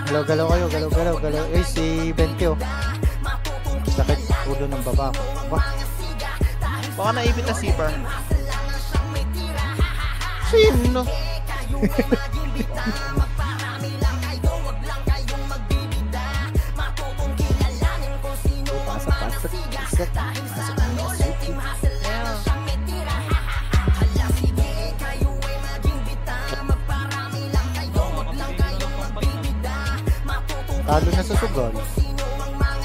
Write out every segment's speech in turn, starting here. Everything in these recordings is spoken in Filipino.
Galaw kayo, galaw. Eh, si Bente, oh. Sakit ulo ng baba ko. Baka naipit na zipper. Sino? Pasok. Talo na sa sugal.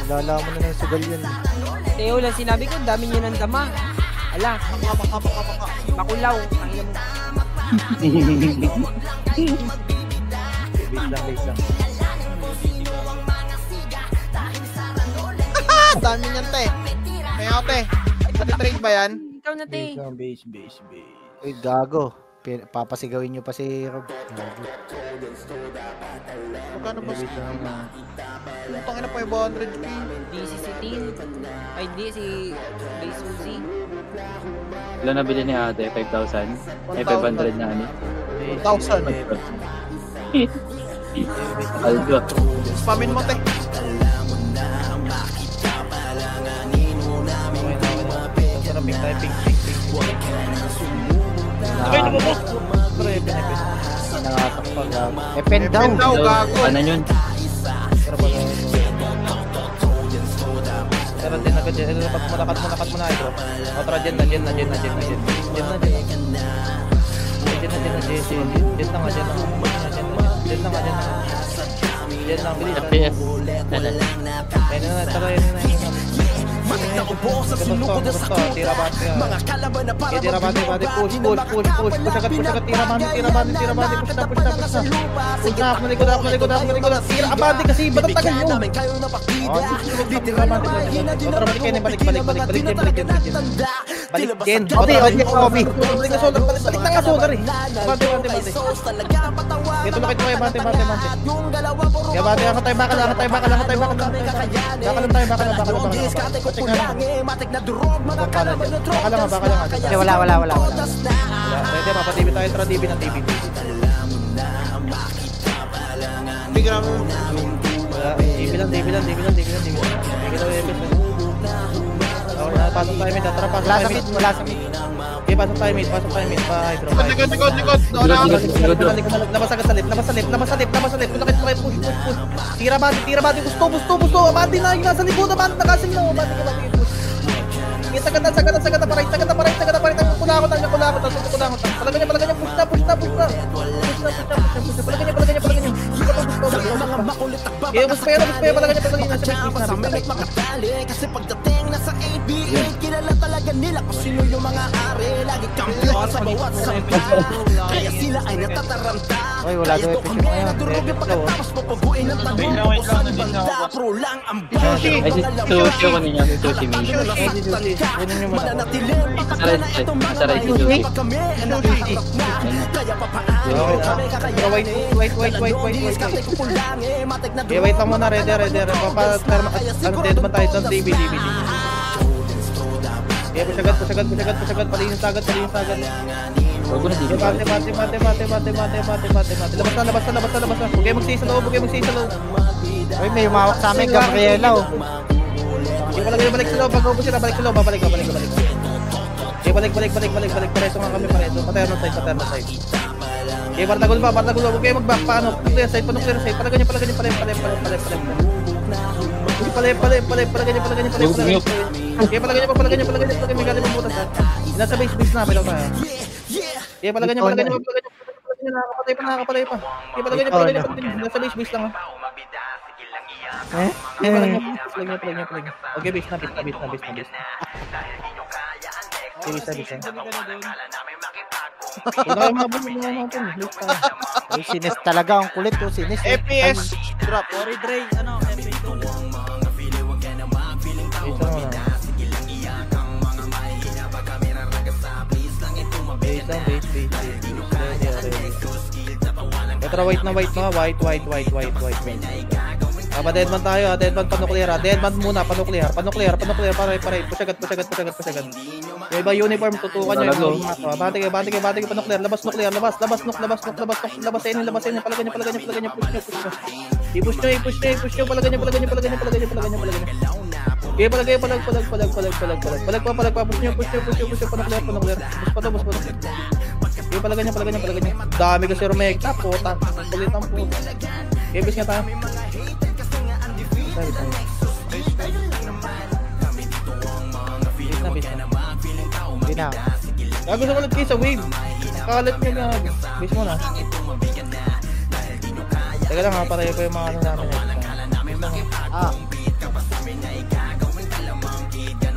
Lala mo na ng sugal yun. Teo lang sinabi ko, dami nyo ng dama. Ala, makulaw. Wait lang. Dami niyan, te. Kaya te. Nati-trade ba yan? Ikaw na, te. Base. Uy, gago. Papasigawin nyo pa si Rob. Magkano ba? Putang ina, 500k. Di si Tin. Ay, di si Base Uzi. Ilan nabili ni ate? 5,000? Ay, 500 na ano? 1,000. Aldo. Spamin mo, te. Saraping tayo, pink. Okay, lumabas. Nangatak pa, gago. Pen daw, gago. Ano yun? Pero din agad dyan. Malakat mo na ito. O tara dyan na. Dyan na. FPS. Matik na ubo sa sinukod na sa kuta. Mga kalaban na para bade, push agad, tira bade, push na. Malikod na, tira abante kasi, ba't ang tagal nyo? Balik din, Obi, balik na nga solar eh. Bante. Ito lakit mo kayo, bante. Kaya bate, angat tayo, baka lang tayo. Matik na durog, mga kalaban na drog. Baka lang. Wala. Ready, papatibig tayo, tara TV ng TV. Bigyan mo. TV lang. Pasok tayo mid, tara pasok tayo mid. Wala sa mid. Okay, pasok tayo mid, pa-hydro. Likod. Labas agad sa lip. Malakit mo kayo, push. Tira bati, gusto. Abante na, yung nasa likod, abante, nakasim na. Abante, push. Sagad na, paray. Kula ko. Palagay niya, push na. Palagay niya. Mga makulit at Eh, bus pa yan, palagay niya. Masamalik makatali. Kasi pagdating na sa ABA, kilala talaga nila kung sino yung mga ari. Lagi kampiyon sa bawat sampa. Kaya sila ay natataranta. Wala Kaya daw ito kami na durog yung pagkatapos papaguin ng tanong kung saan banda. Pro lang ang Ay, si Sushi ako ninyo. Si Sushi May. mananatiling pakakala na itong mga mahirap pag kami ang nakaharap na. Kaya papaano kami kakayanin. Diskarte ko po lang matik na wait lang muna, ready. Dead man tayo sa TV. Pusagad, palinis agad. Huwag ko na dito. Mate. Labas na. Huwag kayo magsisi sa loob. Uy, may umawak sa amin, Gabriela, oh. Balik sa loob, pag-ubos sila, balik. Balik. Pareso nga kami. Patay na side. Okay, partagol ba? Huwag kayo mag-back. Paano? Clear side. Palagay niya. Okay, palagay niya. May galing mabutas, ha? Nasa base na, bilaw tayo. Okay, palagay niya. Nakakapalay pa. Okay, palagay niya. Nasa base lang, ha? Palagay niya. Okay, base na. Okay, base na. Uy, sinis talaga, ang kulit, oh, sinis. FPS drop. Sorry, Dre. Ano? Tara, white na. White. Deadman tayo, deadman panuklear. Deadman muna, panuklear. Pare. Pusagad. Yung iba uniform, tutukan nyo yung mga. Bati kayo, panuklear. Labas. Palagay niya. Push nyo. I-push nyo. Palagan nyo. Okay, palag. Push nyo. Panukler. Bus pa to. Okay, palagan nyo. Dami kasi rumekta, puta. Pagalitan po. Okay, base nga tayo. Base na. Hindi na. Gago sa kalat kayo sa wave. Kakalat nyo na. Base mo na. Teka lang ha, pareho pa yung mga ano namin. Ah.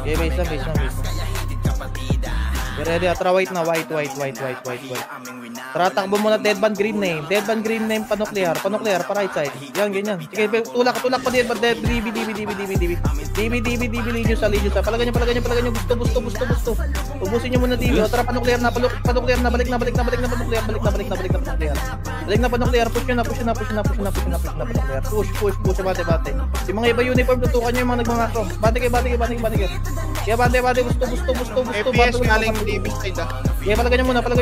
Okay, base lang. You're ready, tara white na. White. Tara, takbo muna dead band green name. Panuklear, pa right side. Yan, ganyan. Sige, tulak pa dead band. DB. Linyos sa. Palagan nyo. Gusto. Ubusin nyo muna DB. Tara, panuklear na. Balik na panuklear. Push nyo na. Push. Bate. Yung mga iba uniform, tutukan nyo yung mga nagmamako. Bate kayo. Kaya bate. Gusto. FPS galing DB side ah. Yeah, palagan nyo muna. Okay,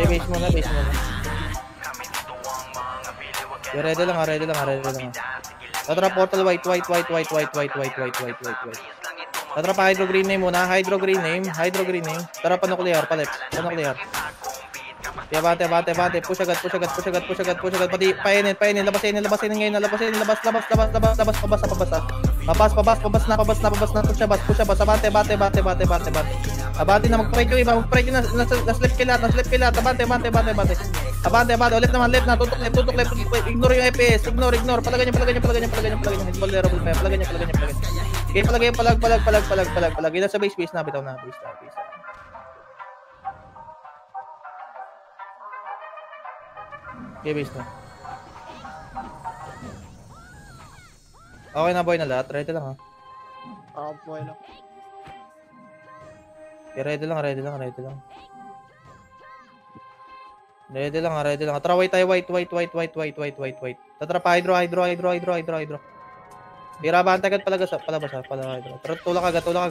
base na. Yeah, base muna. Yeah, ready lang. Tatra portal white. Tatra pa hydro green name muna. Hydro green name. Tara pa nuclear. Kaya bate. Push agad. Pati painin. Labasin ngayon. Labas. Pabas na. Push abas. Bate. Abante na. Mag-pray nyo iba. Naslip kilat. Abante. Ulit naman. Left na. Tutok left. Ignore yung FPS. Ignore. Palagan nyo. Vulnerable pa. Palagan nyo. Okay, palag. Ina sa base na. Bitaw na. Base. Okay, base na. Okay na boy na lahat. Ready lang ha. Boy lang. Okay, ready lang. Tara, white tayo. White. Tatra pa hydro. Tira bante agad palabas ha. Tara, tulak agad. Wala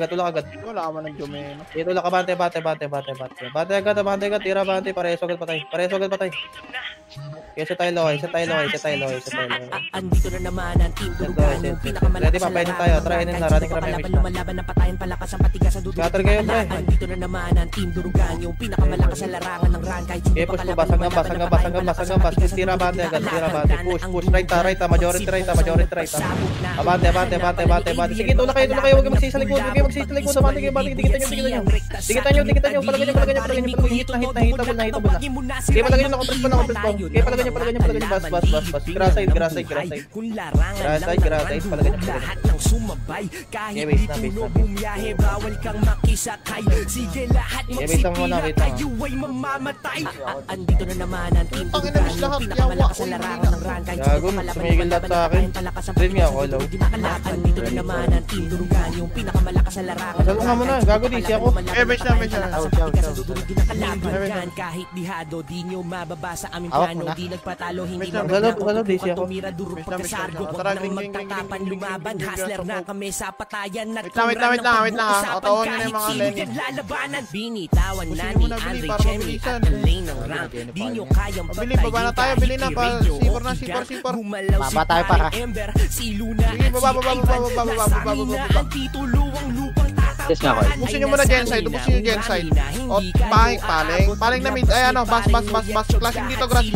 ka man ng Jumeno. Dito lang ka bante. Bante agad. Tira bante. Pareso agad patay. Kaya sa tayo loy. Andito na naman ang team Durugan, yung pinakamalakas Ready pa, pwede tayo. Try na running kami. lumalaban ng patayan palakas ang patigas sa dudugan. Scatter kayo, pre. Andito na naman ang team Durugan, yung pinakamalakas sa larangan ng run. Kahit Okay, push po. Basang bas. Tira bante agad. Push. Right ha. Majority right ha. Abante. Sige, tulak kayo. Huwag kayo magsisa likod. Abante kayo. Dikitan nyo. Palagan nyo. Hitable na. Okay, palagan nyo. Nakompress pa. Okay, palagan nyo. Bas. Grass side. Kung larangan Grass, palagan nyo. lahat ng sumabay. Kahit di puno bumiyahe, bawal kang makisakay. Sige, lahat magsipila, tayo ay mamamatay. Andito na naman ang team Durugan, yung pinakamalakas sa larangan ng run. Kahit Gago, sumigil lahat sa akin. Rin nga ako, low. Andito na naman ang team Durugan, yung pinakamalakas sa larangan. Salong nga muna, gago di siya ako. Base na. Kahit dihado, di nyo mababa sa aming Awak plano. mo na. Di nagpatalo, hindi Wait lang, wala, di siya ako. tumira, durog pagkasargo. Huwag nang magtatapan, lumaban. Hustler na kami sa patayan. Wait lang, Otawan nyo na yung mga Lenny. Lalabanan, binitawan na Pusin ni mo na, Billy, Andre para Cherry mabilisan. at ang lane ng rank. Di nyo kayang Bili, baba na tayo, bili na, pa. C4 na, C4. Baba tayo para. Ember, si Luna Sige, at baba. si Ivan. Nasa amin na ang titulo, ang lupang Yes nga ako. Ubusin nyo muna gen side. O, paling na mid. Ay, bas. Classing dito, grass.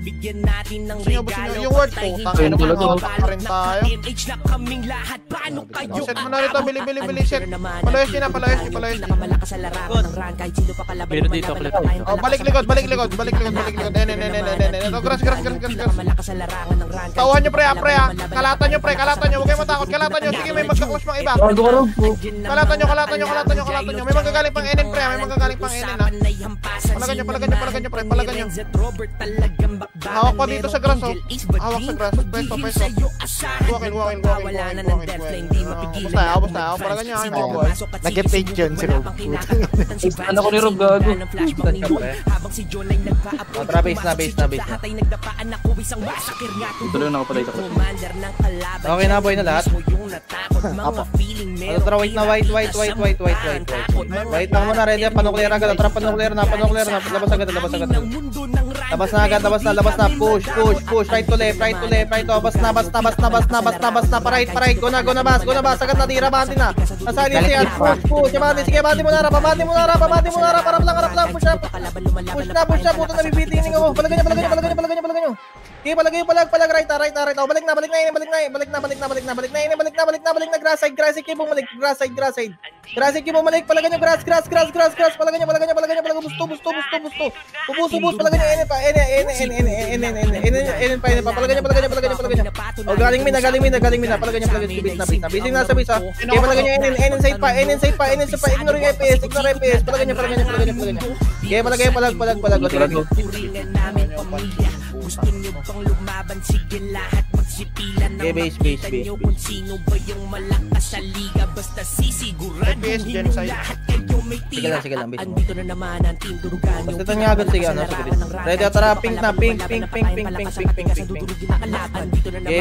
Bigyan natin ng Busin nyo. Yung word po. Tangin na Tulog. pa rin tayo. MH na kaming lahat. Paano kayo? Set mo na rito, bili. Set. Palayos nyo. Pinakamalakas sa larangan ng run. Kahit sino pa kalaban. Pero dito, Oh, balik likod. Grass. Pinakamalakas sa larangan ng run. Tauhan nyo, pre. Kalatan nyo. Huwag kayo matakot. Sige, may magka-clutch pang iba. Kalatan kalatan nyo. May magagaling pang NN pre, may magagaling pang NN ha. Palagan nyo pre, palagan nyo. Hawak pa dito sa grass oh. Hawak sa grass, peso. Walking. Abos tayo, palagan nyo. Nag-page yun si Rob. Ano ko ni Rob gago? Base na. Tuloy na ako pala ito. Okay na, boy na lahat. Tara, white na, white. White na muna, ready. Panuklear agad. Tara, panuklear na. Labas agad. Labas na. Push. Right to left. Bas na. Pa-right. Go na, bas. Agad na, tira, bandi na. Nasali siya. Push. Sige, bandi mo na. Harap lang. Push na. Puto na bibitingin ako. Palagay nyo. Okay, palag right. Balik na. Grass side kayo bumalik. Grass side kayo bumalik. Palagay nyo, grass. Palagay nyo. Busto. Ubus. Palagay nyo, NN pa. Palagay nyo. O, galing mina. Palagay nyo. Busy na sa bisa. Okay, palagay nyo, NN side pa. Ignore yung FPS. Palagay nyo. Okay, palagay, palag. Gusto nyo bang lumaban? Sige lahat magsipilan na makita nyo kung sino ba yung malakas sa liga. Basta sisiguraduhin nyo lahat kayo may tira. Sige lang. Andito na naman ang team Durugan. Basta ito nga agad, sige. Ready, tara, pink na. Pink. Okay,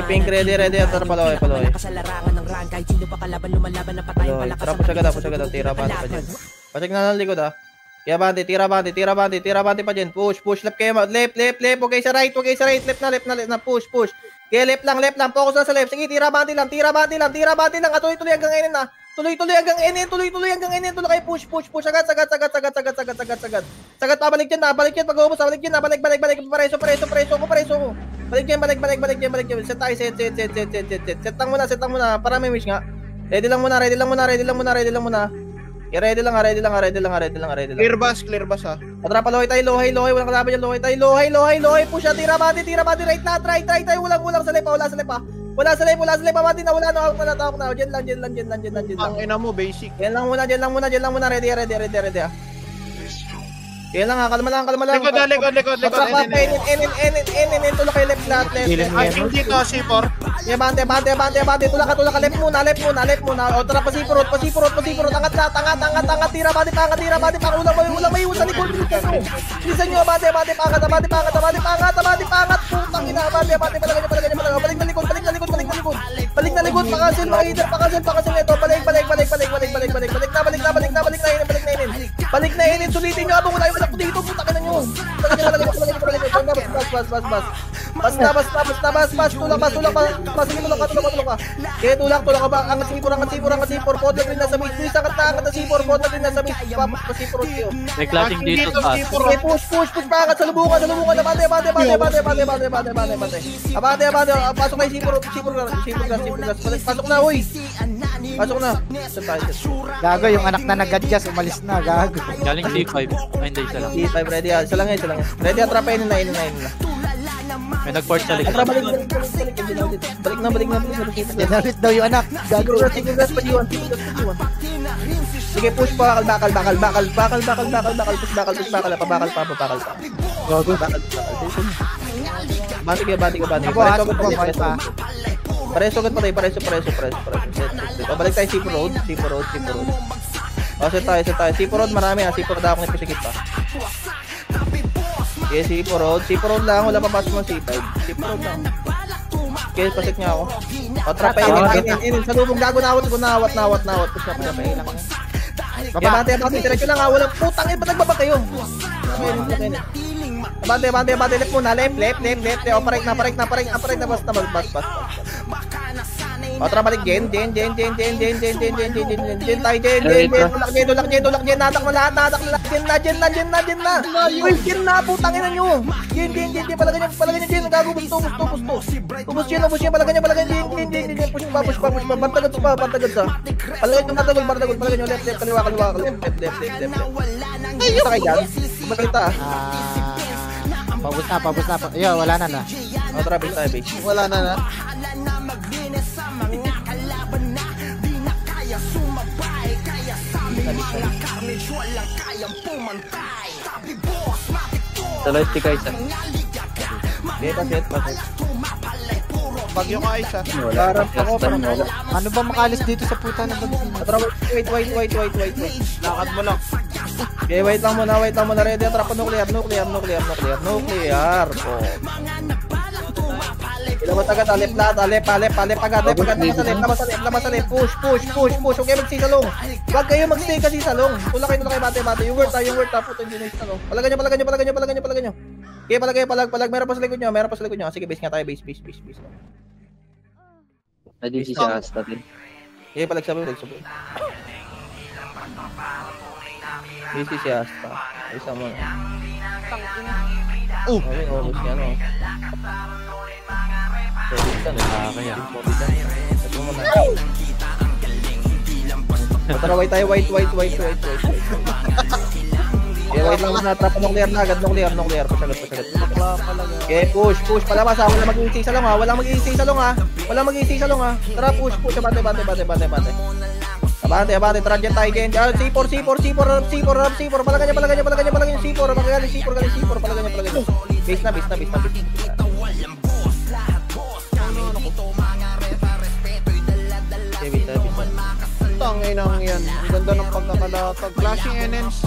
pink, ready. Tara, paloy. Kasalarangan ng rang kahit sino pa kalaban lumalaban na patayin palakas. Tara, push agad. Tira pa dyan. Pacheck na ng likod ha. Kaya bante, tira bante pa dyan. Push, left kayo. Left. Okay sa right. Left na. Push. Kaya left lang. Focus na sa left. Sige, tira bante lang. Tuloy hanggang NN na. Tuloy hanggang NN. Tuloy kayo. Push. Sagad. Sagad, pabalik dyan. Pag-ubos, balik dyan. Balik. Pareso ko. Balik dyan. Set tayo. Set lang muna. Para may wish nga. Ready lang muna. Ready lang. Clear bus ha. Atrapa, lohay tayo. Walang kalaban dyan. Lohay. Push na, tira bati. Right na. Try. Walang sa lepa. Wala sa lepa. Bati na. Wala na. Tawag na. Diyan lang. Ang ina mo, basic. Diyan lang muna. Ready ha. Yan lang ha. Kalma lang. Likod. Atrapa, NN. Tulak kayo left. Ay, hindi to, C4. Yeah, bante. Tulak ka. Left muna. O, tara, pasipurot. Angat. Tira, bante, pangat. Ulang may sa likod. Bilisan nyo, bante, pangat. Putang ina, bante, palagay nyo. Balik na likod. Pakasil ito. Balik na, NN. Sulitin nyo, abang wala yung malak dito. Putang ina nyo. Bas. Tulak ka. Kaya tulak ka. Angat sipor. Podlag rin nasa mid. Please, angat na sipor. Podlag rin nasa mid. Pasipor kayo. May clashing dito pa. Okay, push. Pangat. Salubungan. Bate. Pasok kayo sipor. Pasok na, huy. Pasok na. Gago, yung anak na nag-adjust, umalis na, gago. Galing C5. Ay, hindi, isa lang. D5, ready. Isa lang yan. Ready, atrapain na. May nag-port sa likod. Balik na. Generate daw yung anak. Gago. Sige, push pa. Bakal. Push bakal pa. Gago. Bati ka. Pareso agad patay. Balik tayo C4 road. O, set tayo. C4 road marami ha. C4 road ako nagpasikit pa. Okay, C4 road lang. Wala pa pasok ng C5. C4 road lang. Okay, pasik niya ako. O, trapa NN. Sa lubong gago nawat. Push na pa ilang. Okay, bante. Diretso lang ha. Walang putang ina. Ba't nagbaba kayo? Bante. Left muna. Left. O, parik na. Bas. O, tara, balik. Jen. Tulak. Natak na lahat. Jen na. Uy, Jen na. Putang ina nyo. Jen. Palagay nyo, Jen. Gago, gusto. Ubus Jen. Palagay nyo. Jen. Push pa. Partagad sa. Palagay nyo. Left. Kaliwa. Left. Kita kayo dyan. Makita Pabus na. Yo, wala na. O, tara, base tayo. Wala na. Sa light stick guys. Okay, pasit. Bagyo ka isa. Larap ako, parang wala. Ano ba makalis dito sa puta na bagyo? Wait. Lakad mo lang. Okay, wait lang muna. Ready, trap ko, nuclear. Oh. Ilabas agad, alip, agad, labas alip. Push. Huwag kayo magsisalong. Huwag kayo magstay kasi salong. Tula kayo, bate. Yung word ta, puto, hindi na isalong. Palagan nyo. Okay, palag. Meron pa sa likod nyo. Sige, base nga tayo, base. Nadisi siya Asta din. Okay, palag sabi. Base siya, Asta. Isa mo. Okay, obos nga, no. Kaya. Tara, white tayo, white. Okay, wait lang na, trap nuclear na agad, nuclear. Pasagat. Okay, push. Palabas ha, walang mag-iisay salong ha. Walang mag-iisay salong ha. Tara, push. Bate. Abante, tara dyan tayo dyan. C4. Palagan nyo, C4. Magaling C4. Palagan nyo. Base na. Tangay nang yan. Ang ganda ng pagkakalatag. Flashing NNs.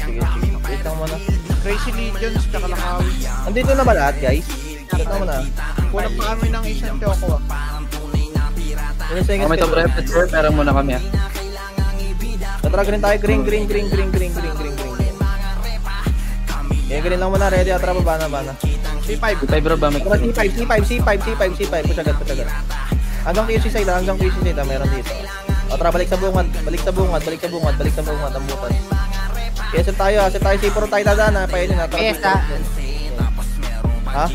Sige. Wait lang muna. Crazy Legions. Tsaka Lakawi. Andito na ba lahat, guys? Wait lang muna. Kulang pa kami ng isang choco ah. Kung may top rep, pero muna kami ah. Tatrag rin tayo, green. Green lang muna, ready, atra ba bana. C5. Bro ba? C5, pusagat. Hanggang QC side, meron dito. Atra, balik sa bungad, ang butas. Aset tayo, C4 tayo dadaan, painin na. Pesta. Ha?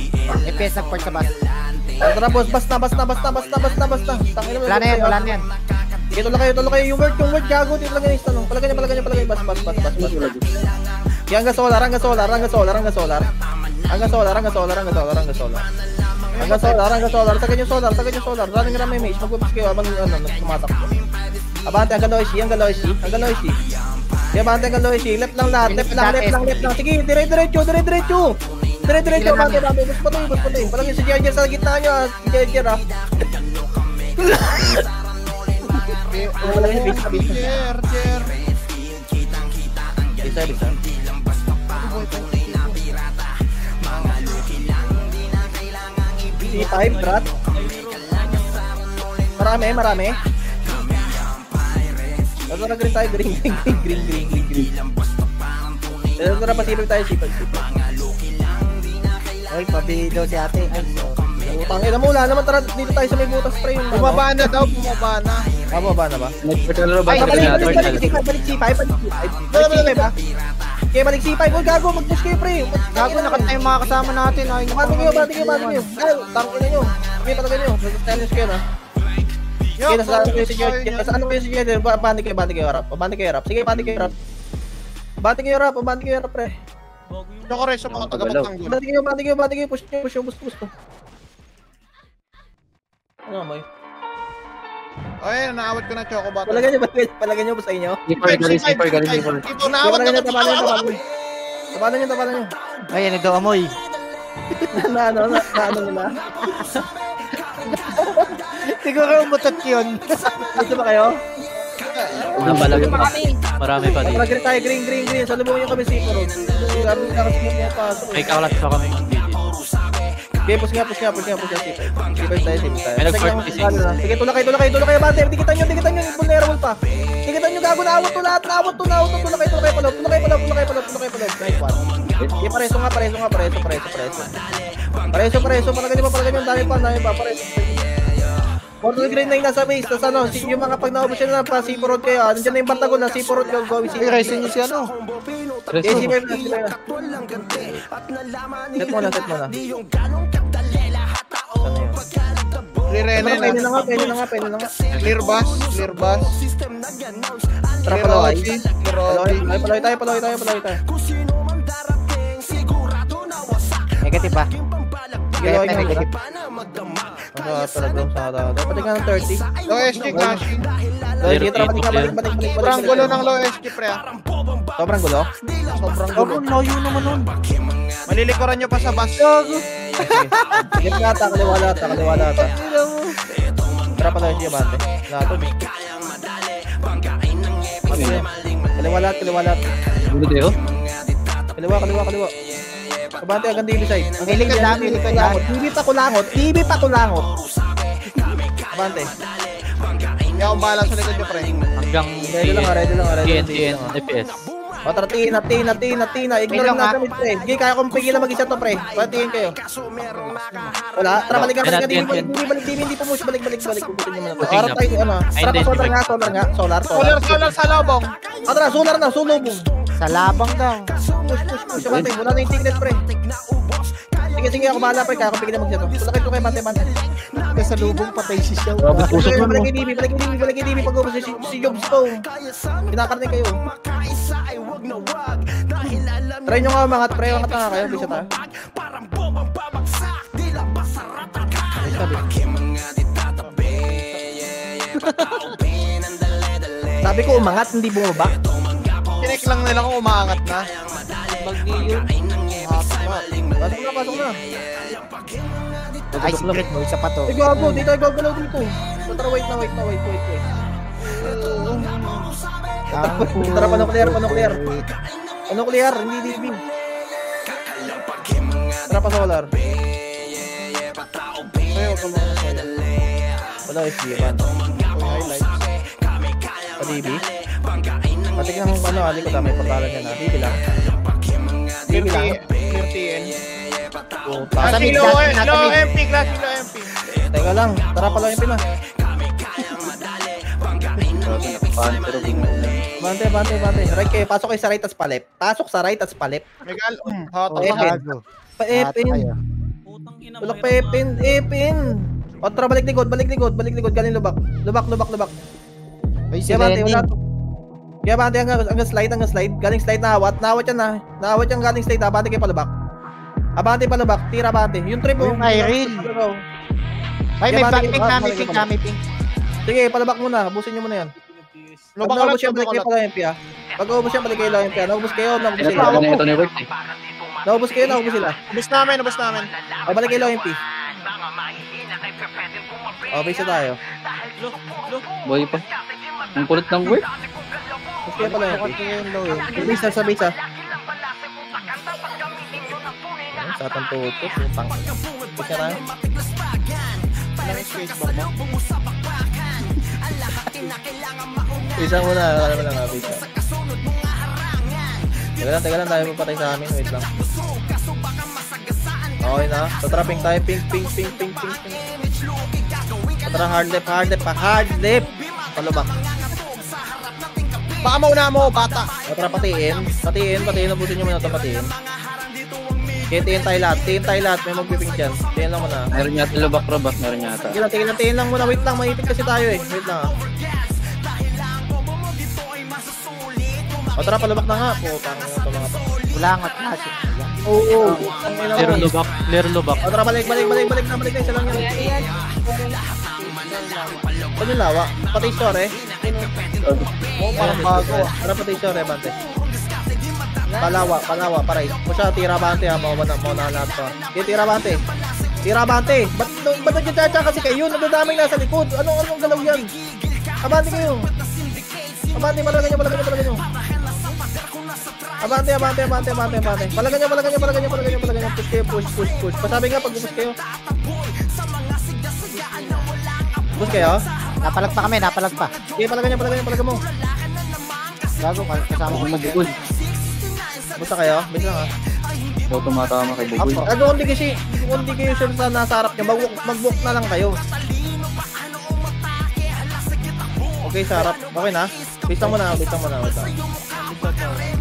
FPS na port sa bus. Tara, boss, basta. Wala na yan. Ito lang kayo, yung word, gago, dito lang yung tanong. Palagan nyo, bas. Hanggang solar. Tagan yung solar. Running may mage, mag-whips kayo habang tumatakbo. Abante, hanggang low AC. Kaya abante, hanggang low AC. Left lang lahat. Sige, dire-diretso. Abante. Bus patuloy. Palagyan si Jerjer sa gitna nyo ha. Si Jerjer ha. Bisa. C5, drat. Marami. Tara, green tayo, green. Tara, pasipag tayo, C5. Ay, pabido si ate. Ay, Utang ina mo, wala naman, tara dito tayo sa may butas pre yung Bumaba na daw. Bumaba na ba? Nag-portal ba? Ay, balik C5 ba? Okay, balik C5, oh gago, mag-push kayo pre. gago nakatay yung mga kasama natin. Ay, Bati kayo. Tangin na nyo. Okay, patagal nyo. Stylus kayo na. Okay, nasa ano kayo si Jeder? Bati kayo rap. Sige, bati kayo rap pre. Choco Res, sa mga taga-Batanggol. Bati kayo, push to. Ano mo? Ay, naawat ko na Choco Battle. Palagyan nyo ba sa inyo? Sniper, galing. Ito, naawat na Tapalan nyo. Ay, yan daw amoy. Na ano nila? Siguro umutot yun. Dito ba kayo? Marami pa dito. Palagyan tayo, green. Salubungin nyo kami sa road. Grabe na kasi mo pasok. May kawalat pa kami. Okay, push nga. Sipay tayo. May nag-force Sige, tulak kayo, bante. Dikitan nyo, vulnerable pa. Dikitan nyo, gago, naawat to lahat. Tulak kayo pala. Nice one. Okay, pareso nga. Pareso. Palagyan nyo, dami pa, pareso. Portal green na yung nasa base, tas ano, yung mga pag naubos yun na pa, C4 kayo, nandiyan na yung Bantagol na C4 go, Ay, racing nyo si ano. Yes, C5 na. Set mo na. Rene Pwede na nga. Clear bus. Tara, paloy tayo. Negative pa. Negative. talagang sa dapat nga ng 30. Low SG, Gashi. Balik. Sobrang gulo ng low SG, pre. Sobrang gulo? Sobrang gulo. Layo naman nun. Malilikuran nyo pa sa bus. Sige nga, kaliwa lahat. Tara pala yung Diamante. Lahat. Kaliwa lahat. Gulo tayo? Kaliwa. Kabante agad TV side. Ang Hiling ka dami, hiling ka dami. TV pa kulangot. Kabante. Hindi akong bahala sa likod nyo, pre. Hanggang Ready lang. TNT FPS. O tara, tina. Ignore natin, pre. Hindi kaya kong pigilan mag-isa to, pre. Patingin kayo. Wala. Tara, balik. Hindi pumus. Balik. Puputin nyo muna. Tara tayo, Tara, solar. Solar sa lobong. O tara, solar na, sulubong. Sa labang daw. Push. Bante, wala na yung tignet, pre. Sige, ako bahala, pre. Kaya akong pigilan mag-isa to. Tulakit ko kay Bante. Sa lubong patay si Xiao. Grabe puso mo. Balik yung DB. Pag-ubos si Jobs to. Kinakarnin kayo. Try nyo nga umangat, pre. Umangat na nga kayo. Bisa tayo. Sabi ko umangat, hindi bumaba. Kinek lang nila kung umaangat na. Pasok na. Ay, secret mo. Isa pa to. Ay, gago. Dito, gagalaw dito. Tara, wait. Tara, panuklear. Panuklear, hindi DB. Tara, pa solar. Wala SG, pan. Highlights. Pa-DB. Patik ng aliko may pagkalan yan ha. DB lang. Clear TN. Natamig, Low natamig. MP, Clash, low MP. Teka lang. Tara, pala yung pina. Bante. Right kayo. Pasok kayo sa right as palip. Megal, hot. Gago. Pa-Epin. Tulak pa-Epin. O, tara, balik likod. Galing lubak. Ay, si Kaya Bante, Lenin. wala to. Kaya Bante, hanggang slide. Galing slide na awat. Nawat yan galing slide ha. Bante kayo palubak. Abante palubak. Tira Bante. Yung trip mo. Yung Irene. Ay, may ping kami. Sige, palabak muna. Busin nyo muna yan. Pag naubos yan, balik kayo pala MP ha. Pag naubos yan, balik kayo lang MP ha. Naubos kayo sila. Ito na yung work eh. Naubos sila. Ubus namin. O, balik kayo lang MP. O, base na tayo. Boy pa. Ang kulit ng work. Base kayo pala MP. Base sa base ha. Sa atang tutok. Base na tayo. Isa muna, alam mo lang nga, bisa. Teka lang, tayo papatay sa amin, wait lang. Okay na, tatraping tayo, ping. Tatra, hard left. Palubak. Baka mauna mo, bata. Tatra, patiin, nabusin nyo muna ito, patiin. Okay, tiin tayo lahat, may magpiping dyan. Tiin lang muna. Meron yata lubak robak, meron yata. Tiin lang muna, wait lang, maipit kasi tayo eh. Wait lang O tara, palubak na nga. Putang ito mga to. Kulangot na siya. Oo. Clear lubak. O tara, balik na. Isa lang yan. Ano yung lawa? Patay store eh. Parang bago. Tara, patay store eh, Bante. Palawa, paray. O siya, tira Bante ha. Mauna lahat to. Okay, tira Bante. Ba't nagkatsa kasi kayo? Nadadamay nasa likod. Anong galaw yan? Abante kayo. Abante, malagan nyo. Abante. Malagan nyo. Push. Pasabi nga pag push kayo. Push kayo? Napalag pa. Okay, palagan mo. Gago, kasama ko mag-goal. Basta kayo? Basta lang ha. Ikaw tumatama kay Bugoy. Kung hindi kayo sure sa nasa harap nyo, mag-walk na lang kayo. Okay, sa harap. Okay na? Basta mo na.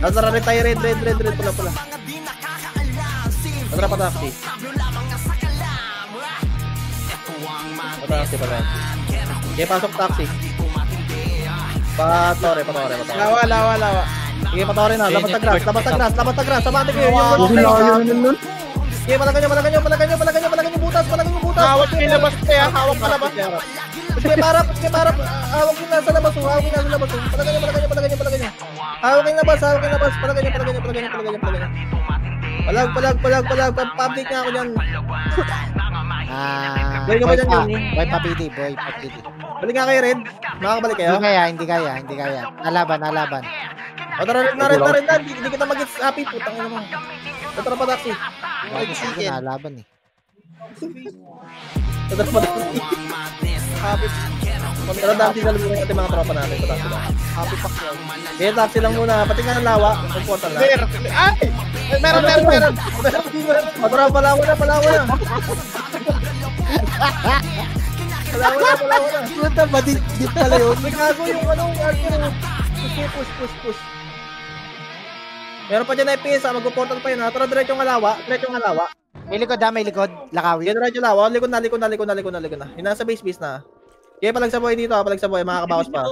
Tara, retire, red, pula. Tara, pa-taxi. Pala. Okay, pasok taxi. Patore. Lawa. Sige, patore na. Labas sa grass. Sabante kayo. Sige, palagan nyo. Butas. Hawak kayo labas pre, hawak ka labas. Push kayo para, hawak yung nasa labas, hawak yung nasa labas. Palagan nyo. Hawak yung labas, palagan nyo. Palag, public nga ako dyan. Boy pa PD. Balik nga kayo, Red. Makakabalik kayo? Hindi kaya. Nalaban. O tara, red na. Hindi kita mag-gets happy, putang ina mo. Tara pa, Daxi. Nalaban eh. Tara pa, Daxi. Tara, Daxi, salubuhin natin mga tropa natin. Happy pack yan. Kaya Daxi lang muna. Pati nga ng lawa. Important lang. Ay! Meron. O tara, palawa na. Palawa na. Puta ba di pala yun? May gago yung push. Meron pa dyan na FPS, magpo-portal pa yun ha. Tara, diretso yung alawa. May likod. Lakawi. Diretso alawa. Likod na. Yung nasa base na. Kaya palag sa buhay dito ha. Makakabawas pa.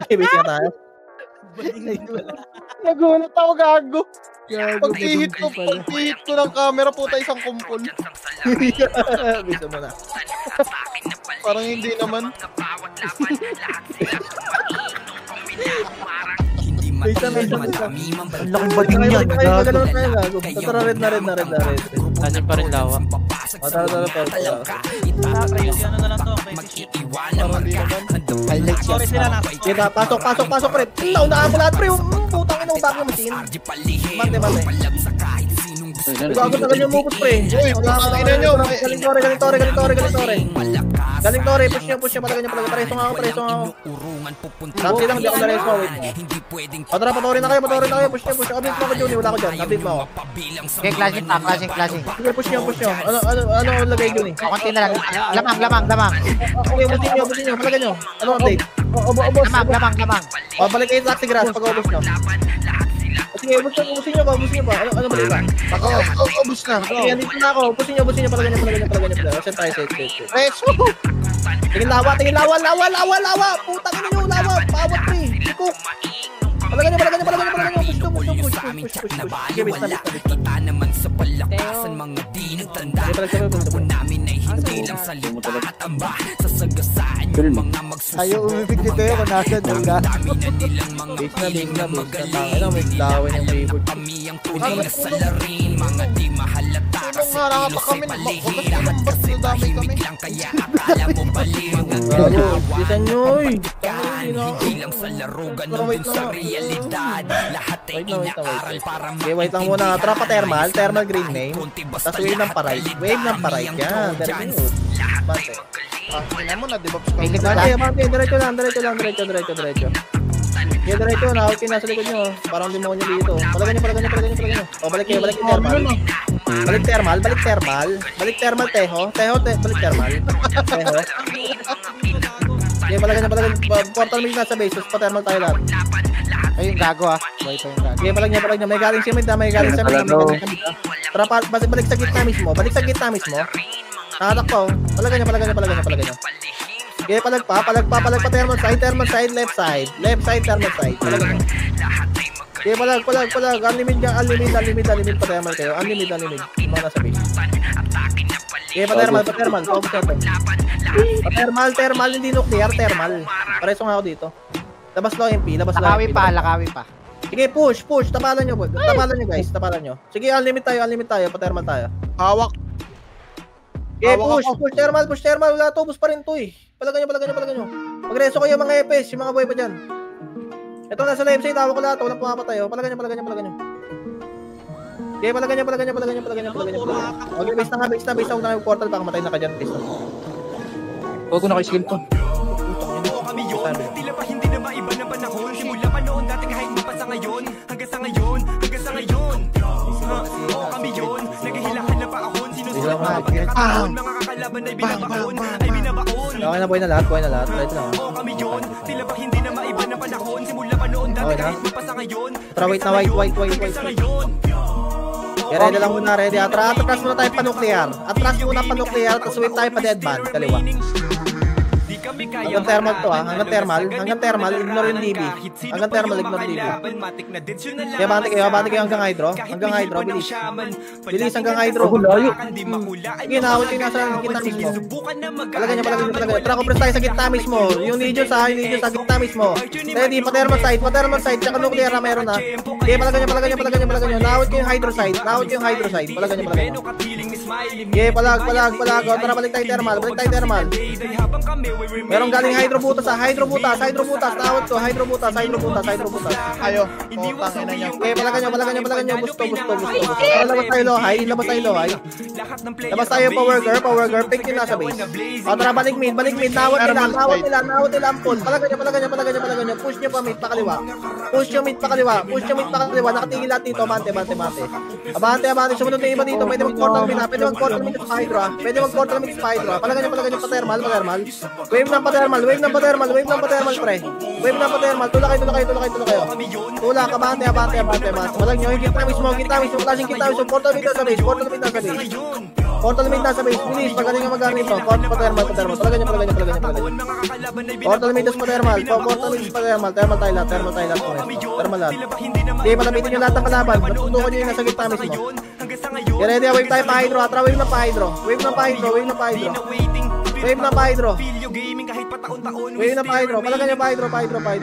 Okay, base nga tayo. Nagulat ako, gago. Pag-hit ko ng camera, puta isang kumpol. Base mo na. Parang hindi naman. Base na. Ang laking bading yan. Magalaw tayo gago. Tara, red na. Kasi pa rin lawa. Tara. Kita, pasok, pre. Naunaan ko lahat, pre. Putang ina, utang yung machine. Mante. Gago tagal yung mukot, pre. Galing tore. Push niya. Palagan niya. Pareso nga ako. Tapos lang, di ako nareso. O tara, patorin na kayo. Push niya. Update mo ako, Juni. Wala ko dyan. Update mo ako. Okay, clashing. Sige, push niyo. Ano lagay, Juni? Konti na lang. Lamang. Okay, busin niyo. Palagan niyo. Ano update? Lamang. O, balik kayo sa Taxi Grass pag-ubos nyo. Sige, busin niyo ba? Ano balik ba? Ubus na. Sige, andito na ako. Busin niyo. Palagan niyo. Kasi tayo, safe. Reso. Tingin lawa. Putang ina niyo, lawa. Pawat, pre. Ikok. Palagan niyo. Push. Sige, base na. Ayaw umibig dito yun kung nasa doon ka. Base na. May lawin yung keyboard. Nga pa kami. Ba't nadamay kami? Bisan nyo, oy. Wait lang muna. Trapa thermal green name. Tapos wave ng paray. Yan. Bante. Ina mo na, di ba? Bante. Diretso lang. Kaya diretso, nakawit kayo nasa likod nyo. Parang limonyo dito. Palagan nyo. O, balik kayo thermal. Balik thermal, Teho. Balik thermal. Teho. Kaya palagan nyo. Portal mo yung nasa base. Pa-thermal tayo lahat. Ay, yung gago ah. Kaya palag niya. May galing siya mid. Tara, balik sa gitna mismo. Nakatakpo. Palagan nyo. Kaya palag pa thermal side, left side, thermal side. Palagan nyo. Kaya palag. Unlimited pa thermal kayo. Unlimited. Yung mga nasa base. Kaya pa-thermal. Pa-thermal, hindi nuclear, thermal. Pareso nga ako dito. Labas low MP. Lakawi pa. Sige, push. Tapalan nyo, guys. Sige, unlimited tayo. Pa-thermal tayo. Hawak. Okay, push thermal. Wala to, bus pa rin to eh. Palagan nyo. Magreso kayo mga EPS, yung mga boy pa dyan. Ito nasa left side, hawak ko lahat. Walang pumapatayo. Palagan nyo. Okay, palagan nyo. Okay, base na. Huwag na yung portal, baka matay na ka dyan. Base na. Huwag ko na kayo skill po. Tila pa hindi na maiba na panahon. Simula pa noon, dati kahit di pa sa ngayon. Hanggang sa ngayon. Oo kami yun. Naghihilahan na pa ahon. Sinusulat mga pagkakataon. Mga kakalaban ay binabaon. Okay na, buhay na lahat. Right na. Oo kami yun. Tila pa hindi na maiba na panahon. Simula pa noon, dati kahit di pa sa ngayon. Tara, wait na, white. Kaya ready lang muna, ready. Atras muna tayo pa-nuclear. Tapos wait tayo pa-dead band. Kaliwa. Hanggang thermal to ah. Hanggang thermal, ignore yung DB. Hanggang thermal, ignore DB. Kaya bante kayo hanggang hydro. Hanggang hydro, bilis. Bilis hanggang hydro. Sige, nakawit kayo nasa gitna mismo. Palagay nyo. Tara, compress tayo sa gitna mismo. Yung Legion sa gitna mismo. Ready, pa-thermal side, tsaka nuclear na meron na. Sige, palagay nyo. Nakawit kayo yung hydro side. Palagay nyo. Sige, palag. Tara, balik tayo thermal. Merong galing hydro butas. Nakawit ko, hydro butas. Ayo. Putang ina niya. Okay, palagay nyo. Gusto. Tara, labas tayo low high. Labas tayo power girl. Pick yun nasa base. O, tara, balik mid. Nawat nila ang pull. Palagay nyo. Push nyo pa mid pakaliwa. Nakatigil lahat dito. Abante. Abante. Sumunod na iba dito. Pwede mag-portal mid sa hydro. Palagay nyo pa-thermal. Wave ng pa-thermal, pre. Tula kayo. Tula, abante. Walang nyo, yung kita mismo. Flashing kita mismo. Portal mid nasa base. Bilis, magaling nga mag-ano ito. Pa-thermal. Palagay nyo. Portal mid sa pa-thermal. Thermal tayo lahat. Hindi, malamitin nyo lahat ng kalaban. Matutukan nyo yung nasa gitna mismo. Ready, wave tayo pa-hydro. Tara, wave ng pa-hydro. Wave ng pa-hydro. Palagay nyo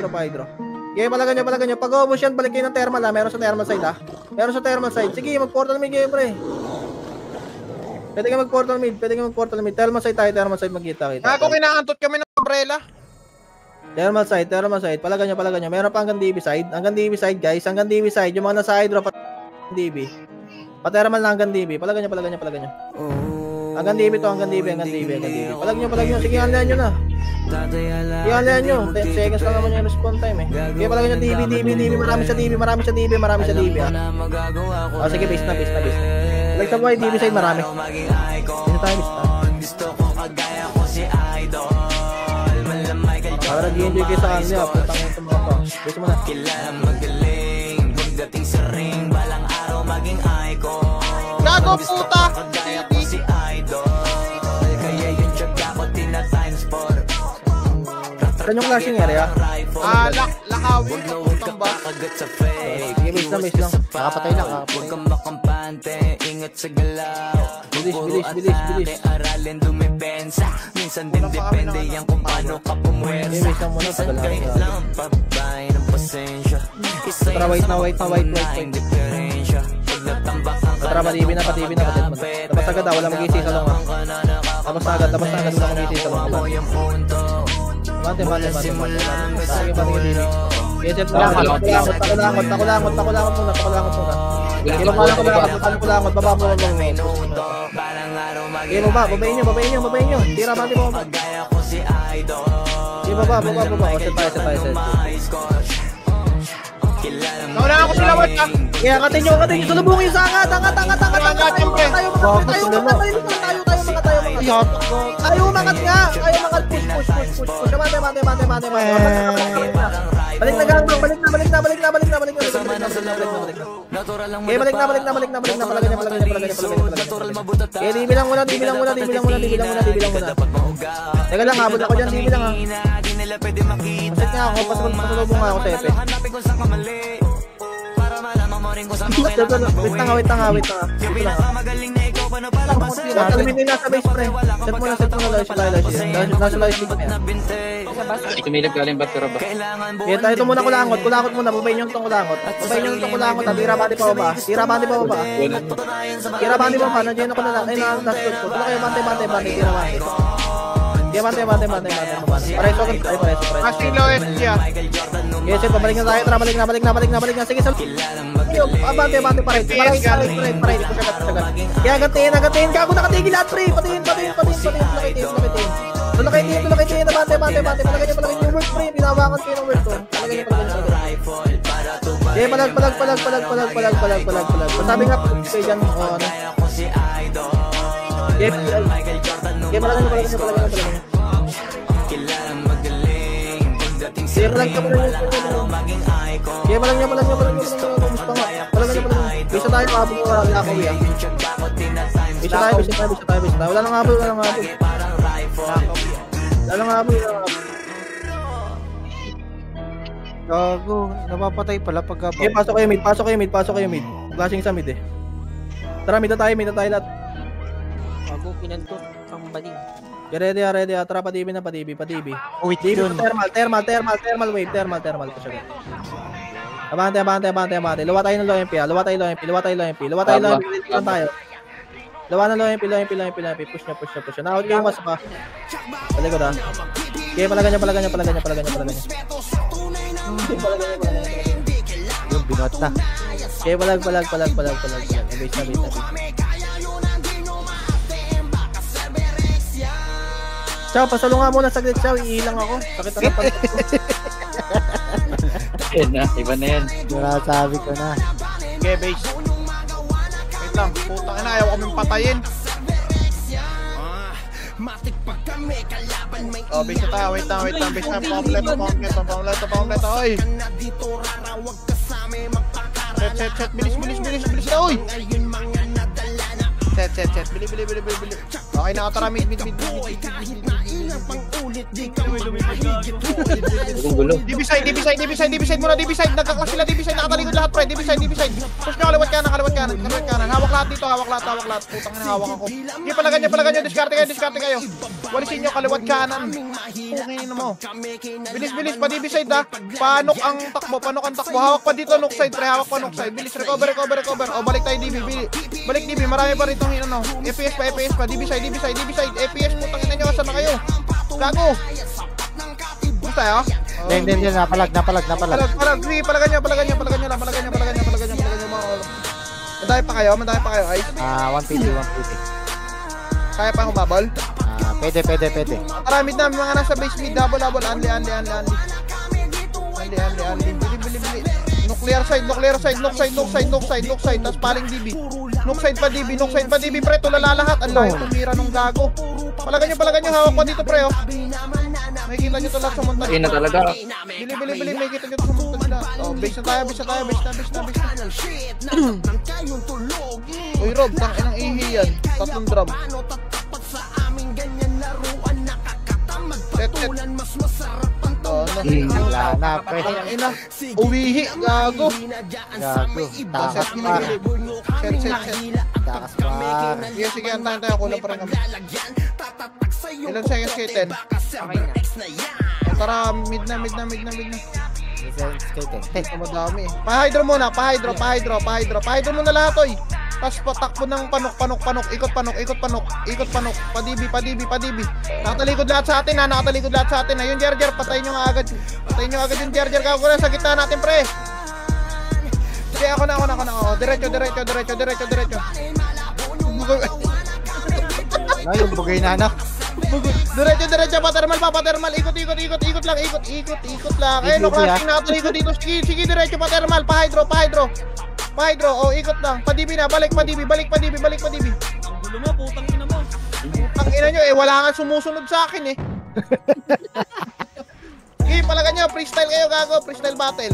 pa-hydro. Okay, palagay nyo. Pag-ubos yan, balik kayo ng thermal ha. Meron sa thermal side. Sige, mag-portal mid kayo, pre. Pwede kayo mag-portal mid. Thermal side magkita. Ako kinaantot kami ng umbrella. Thermal side. Palagay nyo. Meron pa hanggang DB side. Guys. Hanggang DB side. Yung mga nasa hydro, DB. Pa-thermal na hanggang DB. Palagay nyo. Hanggang DB. Palagay nyo. Sige, anlayan nyo na. 10 seconds lang naman yung respawn time eh. Kaya palagay nyo DB. Marami sa DB ah. O, sige, base na. Like sa buhay, DB side marami. Dito tayo, base na. Para di-enjoy kayo sa kanya. Putang ito mga pa. Base mo na. Gago, puta! Saan yung flashing area? Lakawin na putang ba? Sige, base lang. Nakapatay na. Bilis. Aralin dumipensa. Minsan din depende yan kung paano ka pumwersa. Minsan kahit lang pabay ng pasensya. Tara, wait na. Tara, patibin na. Tapos agad wala mag-isi sa long. Tapos agad wala mag-isi sa long. Bante. Yeset lang. Takulangot muna. Takulangot. Baba. Babayin nyo. Tira, bante mo. Baba. Set tayo. Nauna ako sila, wait ka. Kaya katin nyo. Salubungin sa angat. Tayo umangat nga. Push. Bante. Balik na. Okay, balik na. Okay, dibilang muna. Teka lang, habol ako dyan. Dibilang ha. Maset nga ako. Pasalubong nga ako sa epe. Wait na. Alam nyo nasa base, pre. Set mo na. Nasa live dito niya. Tumilip galing ba pero ba? Kaya ito muna kulangot muna. Babayin nyo itong kulangot. Tira bandi pa ba? Nandiyan ako na lang. Ay, nasa good ko. Tula kayo, bante. Tira bante. Pareso. Asilo SG ah. Yes, pabalik na tayo. Tara, balik na. Sige, abante pareho. Pareho. Kaya gatiin. Kago nakatigil lahat, pre. Patiin. Tulakayin. Abante. Palagay nyo yung work, pre. Binawakan ko yung work ko. Palagay nyo. Okay, palag. Sabi nga, kayo dyan, ano. Okay, palagay nyo. Kaya palang bisa tayo habol ko lang ako ya. Bisa tayo. Wala nang habol. Lalo nga mo yun. Gago, napapatay pala pagka Okay, pasok kayo mid, pasok kayo mid. Flashing sa mid eh. Tara, mid na tayo lahat. Bago pinantok ang bading. Ready. Tara, padibi. Wait, Dibi, yun. thermal wave, thermal pa siya. Abante. Luwa tayo ng low MP. Luwa tayo ng low MP. Push niya. Naawit kayo mas pa. Balik ko da. Okay, palagan niya. Yung binot na. Okay, palag. Base na. Chow, pasalo nga muna saglit, Chow. Iilang ako. Sakit ako pag... Yan na, iba na yan. Sabi ko na. Okay, base. Wait lang, putang ina, ayaw kaming patayin. Oh, base na tayo, wait lang. Base na, pamleto, oy. Set, bilis na, oy. Set, bili. Okay na, tara, mid. Gulo. DB side muna, DB side. Nagkaklas sila, DB side. Nakatalikod lahat, pre. DB side. Push nyo, kaliwat kanan. Hawak lahat dito, hawak lahat. Putang ina, hawak ako. Sige, palagan nyo. Diskarte kayo. Walisin nyo, kaliwat kanan. Pungin mo. Bilis, pa DB side ha. Panok ang takbo. Hawak pa dito, nok side, pre. Bilis, recover. O, balik tayo, DB. Balik, DB. Marami pa rito ng FPS pa. DB side. FPS, putang ina nyo, saan na kayo? Gago. Gusto tayo? Hindi, napalag. Sige, palagan nyo lang. Mandahin pa kayo, ay. 150. Kaya pa humabol? Pwede. Tara, mid na, mga nasa base mid, double, anli. Bili. Nuclear side, tas paling DB. Nok side pa DB, pre, tulala lahat. Ang lahat tumira nung gago. Palagan nyo, hawak pa dito, pre, oh. May kita nyo to lahat sa montage. Ina talaga. Bili, may kita nyo to sa montage na. Oh, base na tayo. Uy, Rob, tangin ang ihi yan. 3 drum. Set. Wala na, pre. Ina, uwihi, gago. Takas pa. Set. Takas pa. Sige, antayin tayo, kulang pa rin kami. Ilan seconds kayo, 10? Okay na. Tara, mid na. Skate. Madami. Pa-hydro muna. Pa-hydro muna lahat, oy. Tapos patakbo ng panok. Ikot panok. Padibi. Nakatalikod lahat sa atin, ha. Ayun, Jar. Patayin nyo agad yung Jar. Kako na sa gitna natin, pre. Sige, ako na. Diretso. Ay, yung bugay na anak. Diretso, patermal. Ikot lang. Eh, crashing nakatalikod dito. Sige, diretso, patermal. Pa-hydro. Oh, ikot lang. Padibi na, balik padibi. Gulo mo, putang ina mo. Ang ina nyo, wala nga sumusunod sa akin, eh. Sige, palagan nyo, freestyle kayo, gago. Freestyle battle.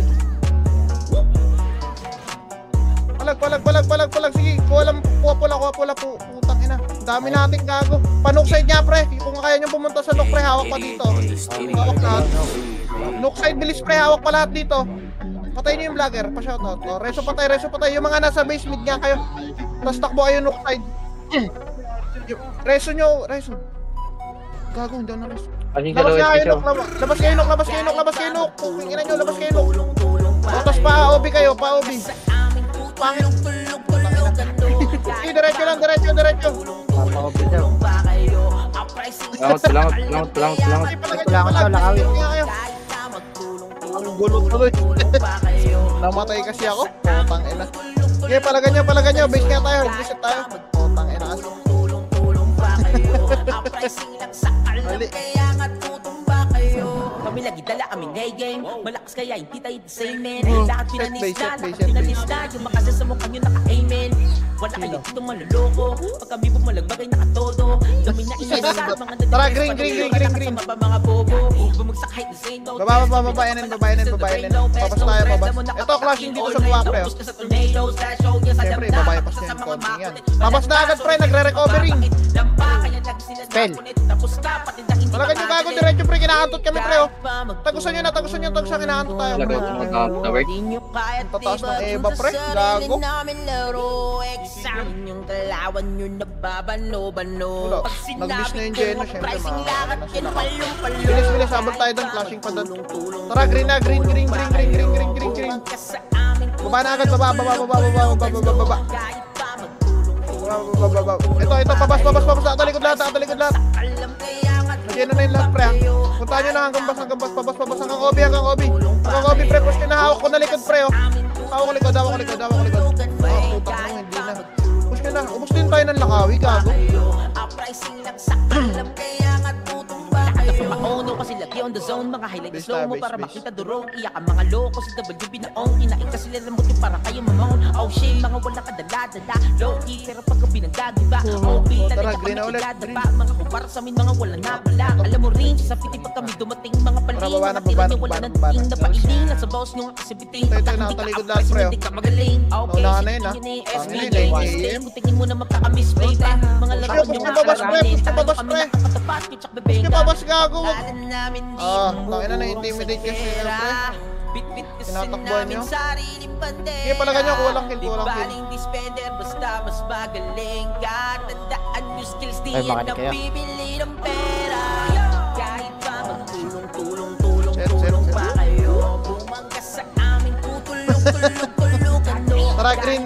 Palag. Sige, kuha pula, putang ina. Dami nating gago. Panok side niya, pre. Kung kaya nyo pumunta sa nok, pre, hawak pa dito. Hawak lahat. Nok side, bilis, pre, hawak pa lahat dito. Patayin nyo yung vlogger, pa-shoutout. Reso patay. Yung mga nasa base mid nga kayo. Tapos takbo kayo nok side. Reso. Gago, hindi ako na reso. Labas kayo nok. Ina nyo, labas kayo nok. Tapos pa-OB kayo, pa-OB. Pangit. Sige, diretso lang. Papaobi daw. Langot. Ang gulo tuloy. Namatay kasi ako. Putang ina. Okay, palagan nyo. Base nga tayo. Reset tayo. Putang ina kasi. Mali. Kami lagi dala kaming game. Malakas kaya hindi tayo the same man. Lahat pinalista. Yung makasya sa mukha nyo naka-amen. Wala kayo ditong maluloko. Pag kami bumalagbagay nakatodo. Kami na isa. Tara, green. Mga bobo. Bumagsak kahit na say no. Babayanin. Papas tayo. Ito, clashing dito sa buwa, pre. Siyempre, babayapas niya yung konting yan. Papas na agad, pre. Nagre-recovering. Spell. Palagan nyo gago, diretso pre, kinakantot kami pre, oh. Tagusan nyo, kinakantot tayo. Lagot mo mag-tower. Tataas ng Eva pre, gago. Wala, nag-miss na yung Geno, syempre makakala na sila. Bilis, habol tayo doon, flashing pa doon. Tara, green na, green. Baba na agad, baba. Ito, pabas, nakalikod lahat. Geno na yung lahat pre, ha. Puntahan nyo na hanggang bas, pabas, hanggang obi. Hanggang obi pre, push nyo na, hawak ko na likod pre, oh. Hawak ko likod. Putang mo, hindi na. Push nyo na, ubos din tayo ng lakawi, gago. Mauno kasi lagi on the zone. Mga highlight slow mo para makita durong. Iyak ang mga loko sa WB na on. Kinain kasi nila mo para kayo mamon. Oh shit, mga wala kadala-dala. Low key, pero pagka binagdadiba. OB, talaga kami nagdadaba. Mga kumpara sa amin, mga wala na pala. Alam mo rin, sa piti pag kami dumating. Mga paling, mga tira niya wala ng tingin na pailing. Nasa boss nyo nga kasi biting. Ito, nakatalikod lahat pre, oh. Hindi ka magaling. Okay, Wala na yun, ha. kung tingin mo na magkaka-misplay pa. Mga laro nyo nga karanin. Tayo kami nakakatapat, kitsak bebeka. Babas gago. Namin di tangina na intimidate kasi pre. Bit-bit kasi Tinatakbuhan namin nyo? sariling bandera. Sige, palagan nyo, kulang kill. Di baling dispender, basta mas magaling ka. Tandaan yung skills, di Ay, yan makinig ang kayo. bibili ng pera. Kahit pa magtulong Set. pa kayo. Bumangga sa amin, tutulog-tulog-tulugan nyo. Tara, green.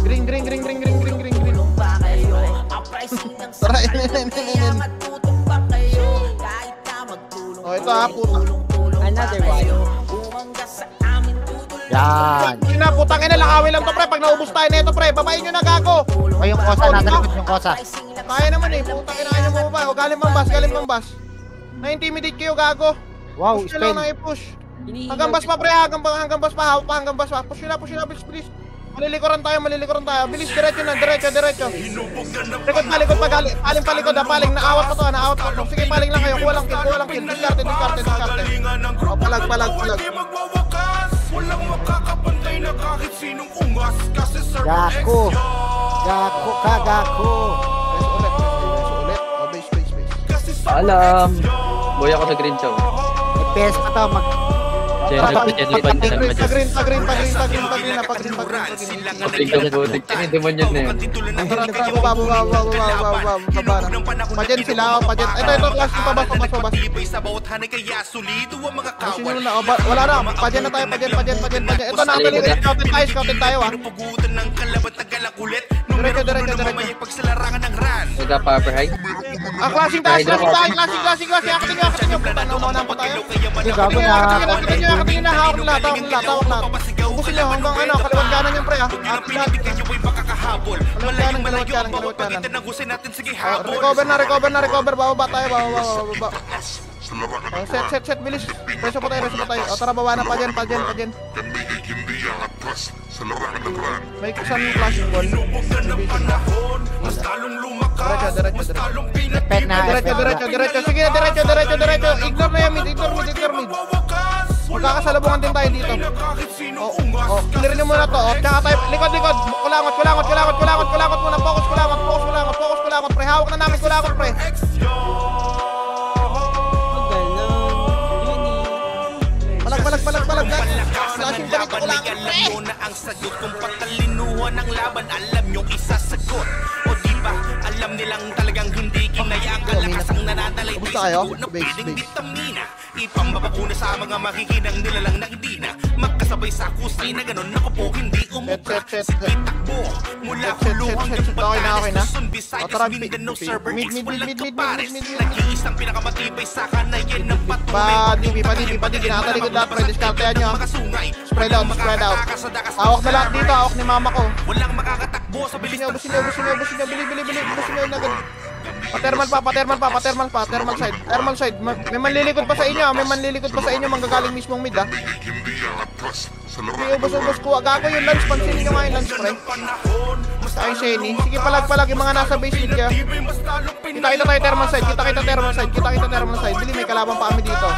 Tulong pa kayo. Ang pricing ng Tara, sakal inin. kaya matutong pa kayo. Kahit na magtulong. Oh, ito, ha, puta. Another one. Bumangga sa amin, Yan. Ina, putang ina, lakawi lang to pre. Pag naubos tayo nito pre, babayin nyo na gago. O yung kosa, nasa likod yung kosa. Kaya naman eh, putang ina nyo bumaba. O galing pang bas. Na-intimidate kayo gago. Wow, Push nyo lang spell. na i-push. Hanggang bas pa pre, hanggang bas pa, hawak pa hanggang bas pa. Push nyo na, please. Malilikuran tayo. Bilis, diretso. Likod pa, paling palikod ha, paling. Naawat pa to. Sige, paling lang kayo. Kuha lang kill. Diskarte. O, palag. Walang makakapantay na kahit sinong ungas. Kasi Gako ka. Ulit. O, base. Paalam. Boy ako sa green show. FPS pa to, Jen, pa dyan. Green. Tignan mo, tignan demonyo na yun. Baba na. Pajen sila, pajen. Ito, clash yung pabas. Ayusin nyo na, wala na. Pajen na tayo, pajen. Ito, nakatalikod. Scouted tayo, ah. Diretso. Nagka-power high. Clashing tayo. Akatin nyo. Puta, naumauna po tayo. Hindi, gago na. Akatin nyo na, hawak na. Ubusin nyo hanggang kaliwat kanan yung pre, ha. Atin lahat. Kaliwat kanan. Recover. Bababa tayo. Set. Bilis. Reso pa tayo. Tara, bawa na. Pajen. May isang flashing ball. Diretso. Pen na. Diretso. Sige, diretso. Ignore na yan, mid. Magkakasalubungan din tayo dito. Clear nyo muna to. Tsaka tayo, likod. Kulangot muna. Focus kulangot. Pre, hawak na namin kulangot, pre. Palag. Flashing dito, kulangot, pre. na ang sagot kung patalinuhan ng laban. Alam nyong isasagot. O diba, alam nilang talagang hindi kinaya ang kalakas ang nananalay. Kumusta kayo? Na Base. pwedeng vitamina. Ipambabakuna sa mga makikinang nilalang na hindi na magkasabay sa kusay na ganon. Ako po hindi umubra. Set. Sige takbo mula kulong hanggang Okay na. Batanes, Luzon, Visayas, Tara, Mindanao, Server X, mid. walang kapares. Nag-iisang pinakamatibay sa kanayan ng Padi. Kinakatalikod lahat, pre. Diskartehan nyo, ha. Spread out. Hawak na lahat dito. Hawak ni mama ko. Walang makakatakbo sa bilis ng Ubusin nyo. Bili na agad. Patermal pa. Thermal side. May manlilikod pa sa inyo. Manggagaling mismong mid, ha. May ubos ko. Gago yung lunch. Pansinin nyo nga yung lunch, pre. Ay, Sheni. Sige, palag yung mga nasa base mid kaya. Kita tayo thermal side. Bili, may kalaban pa kami dito.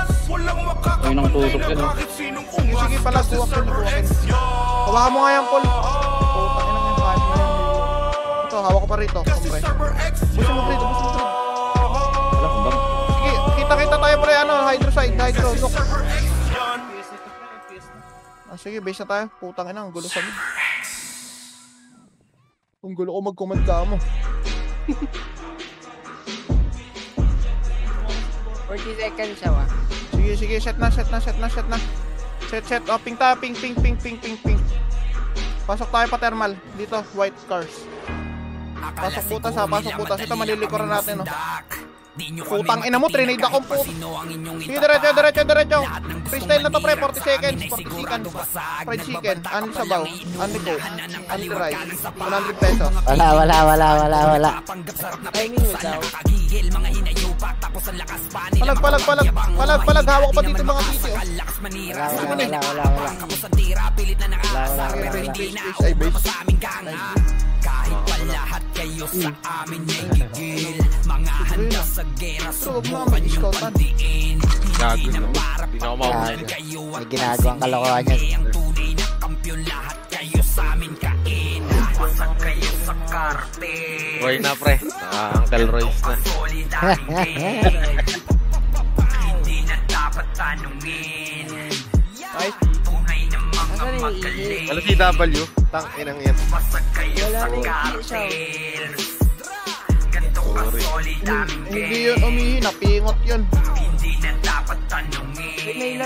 Ayun ang tutok yun. Sige, palag. Kuwakin. Hawakan mo nga yan, Paul. Ito, hawak ko pa rito. Busin mo, Fred. side, hydro, look. Sige, base na tayo. Putang ina, ang gulo sa mid. Ang gulo ko mag-command mo. 40 seconds siya, wa. Sige, set na. Set. Oh, ping tayo, ping. Pasok tayo pa thermal. Dito, white cars. Pasok butas. Ito, malilikuran natin, no. Putang ina mo, trinade akong put. Sige, diretso. Freestyle na to, pre. 40 seconds. Fried chicken. Anli sabaw. Anli coke. Anli rice. 100 pesos. Wala. Timing mo daw. Palag. Hawak pa dito mga titi, oh. Wala. Ay, base. Kahit pa lahat kayo sa amin ay gigil. Mga handa sa gera, subukan nyo pandiin. Hindi na para pagpapalan kayo at ginagawang kalokohan yan. ang tunay na kampiyon. Lahat kayo sa amin kain. Pasag kayo sa kartel. Roy na pre, Uncle Royce na. Hindi na dapat tanungin. Ay, Tunay na mga Nasaan yung magaling. Ano si W? Tang inang yan. Pasag kayo Wala sa rin kartel. Ganto ka solid aming hindi yun umihi, napingot yun. Hindi na dapat tanungin.